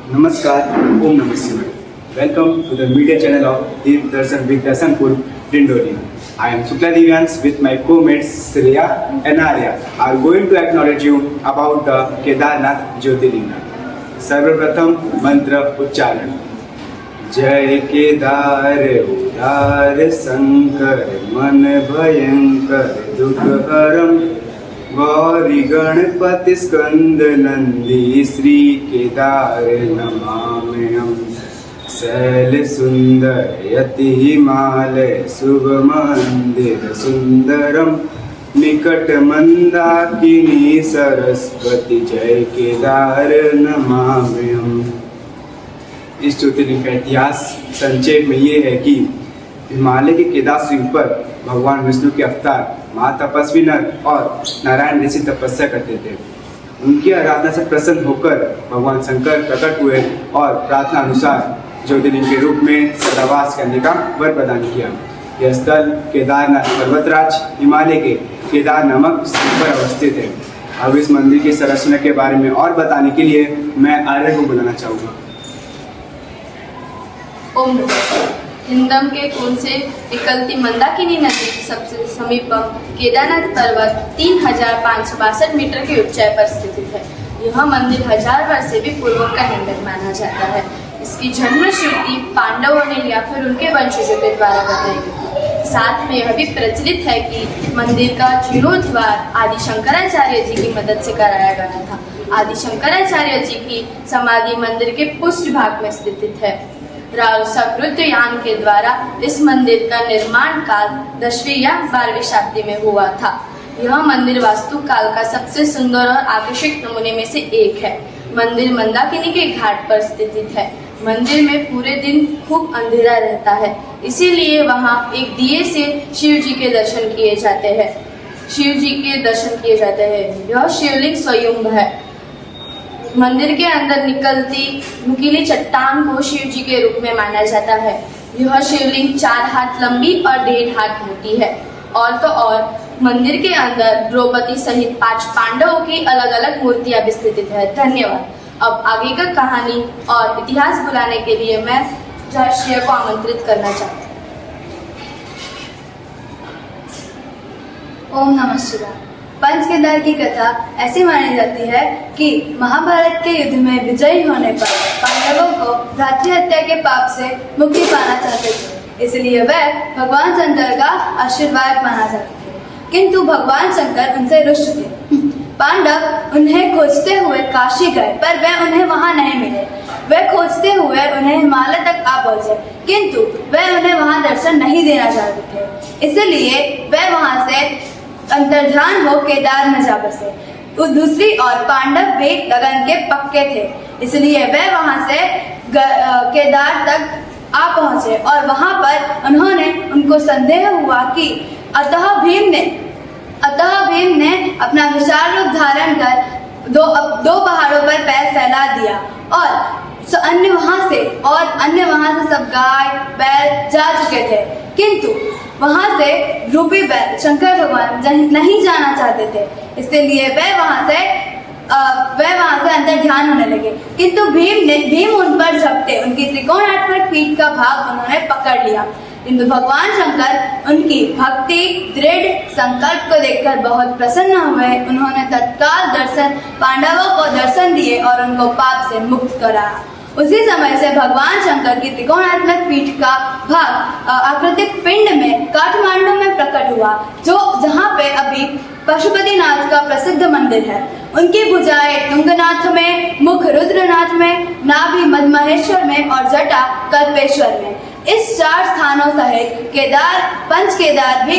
Namaskar, Om Namah Shivaya. Welcome to the media channel of Deep Darshan with Dasanpur, Dindori. I am Shukla Divyans with my co-mates Shreya and Arya are going to acknowledge you about the Kedarnath Jyotirlinga. सर्वप्रथम मंत्र उच्चारण। जय केदार उदार शंकर मन भयंकर दुख हरम गौरी गणपति स्कंद नंदी श्री केदार नमाम्यहम्। शैल सुंदर यति हिमालय शुभ मंदिर सुंदरम निकट मंदाकिनी सरस्वती जय केदार नमाम्यहम्। इस ज्योतिर्लिंग का इतिहास संक्षेप में ये है कि हिमालय के केदार शिव पर भगवान विष्णु के अवतार महातपस्वी नर और नारायण ऋषि तपस्या करते थे। उनकी आराधना से प्रसन्न होकर भगवान शंकर प्रकट हुए और प्रार्थना अनुसार ज्योतिर्लिंग के रूप में सदावास करने का वर प्रदान किया। यह स्थल केदारनाथ पर्वतराज हिमालय के केदार नामक स्थान पर अवस्थित है। अब इस मंदिर की संरचना के बारे में और बताने के लिए मैं आर्य को बुलाना चाहूँगा। ओम हिंदम के कुंड से निकलती मंदाकिनी नदी सबसे समीप केदारनाथ पर्वत 3562 मीटर की ऊंचाई पर स्थित है। यह मंदिर 1000 वर्ष से भी पूर्व का निर्मित माना जाता है। इसकी जन्म श्रुति पांडवों ने या फिर उनके वंशजों के द्वारा बताई गई। साथ में यह भी प्रचलित है कि मंदिर का जीर्णोद्धार आदि शंकराचार्य जी की मदद से कराया गया था। आदि शंकराचार्य जी की समाधि मंदिर के पृष्ठ भाग में स्थित है। राव सकृतयान के द्वारा इस मंदिर का निर्माण काल 10वीं या 12वीं शताब्दी में हुआ था। यह मंदिर वास्तु काल का सबसे सुंदर और आकर्षक नमूने में से एक है। मंदिर मंदाकिनी के घाट पर स्थित है। मंदिर में पूरे दिन खूब अंधेरा रहता है, इसीलिए वहां एक दिए से शिव जी के दर्शन किए जाते हैं। यह शिवलिंग स्वयंभ है। मंदिर के अंदर निकलती नुकीली चट्टान को शिव जी के रूप में माना जाता है। यह शिवलिंग 4 हाथ लंबी और 1.5 हाथ मोटी है। और तो और मंदिर के अंदर द्रौपदी सहित 5 पांडवों की अलग अलग मूर्तियां भी स्थित है। धन्यवाद। अब आगे का कहानी और इतिहास बुलाने के लिए मैं श्रेया को आमंत्रित करना चाहती हूँ। ओम नमः शिवाय। पंच केदार की कथा ऐसी मानी जाती है कि महाभारत के युद्ध में विजयी होने पर पांडवों को भ्रातृ हत्या के पाप से मुक्ति पाना चाहते थे, इसलिए वह भगवान शंकर का आशीर्वाद माना जाते थे। किंतु भगवान शंकर उनसे रुष्ट थे। पांडव उन्हें खोजते हुए काशी गए, पर वह उन्हें वहां नहीं मिले। वह खोजते हुए उन्हें हिमालय तक आ पहुंचे, किंतु वह उन्हें वहां दर्शन नहीं देना चाहते थे, इसलिए वह वहां से अंतर्ध्यान हो केदार में जा बसे। दूसरी ओर पांडव भी लगन के पक्के थे, इसलिए वह वहां से केदार तक आ पहुंचे और वहां पर उनको संदेह हुआ कि अतः भीम ने अपना विशाल रूप धारण कर दो पहाड़ों पर पैर फैला दिया और अन्य वहां से सब गाय बैल जा चुके थे, किंतु वहां से रूपी बैल शंकर भगवान नहीं जाना चाहते थे, इसलिए वह वहां से अंतर ध्यान होने लगे। किंतु भीम उन पर झपटे, उनकी त्रिकोणात्मक पीठ का भाग उन्होंने पकड़ लिया। किंतु भगवान शंकर उनकी भक्ति दृढ़ संकल्प को देखकर बहुत प्रसन्न हुए। उन्होंने तत्काल पांडवों को दर्शन दिए और उनको पाप से मुक्त कराया। उसी समय से भगवान शंकर की त्रिकोणात्मक पीठ का भाग आकृतिक पिंड में काठमांडू में प्रकट हुआ, जहाँ पे अभी पशुपतिनाथ का प्रसिद्ध मंदिर है। उनकी भुजाएं तुंगनाथ में, मुख रुद्रनाथ में, नाभि मदमहेश्वर में और जटा कल्पेश्वर में। इस 4 स्थानों सहित पंच केदार भी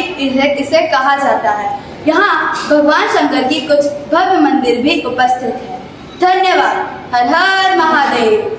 इसे कहा जाता है। यहाँ भगवान शंकर की कुछ भव्य मंदिर भी उपस्थित है। धन्यवाद। हर हर महादेव।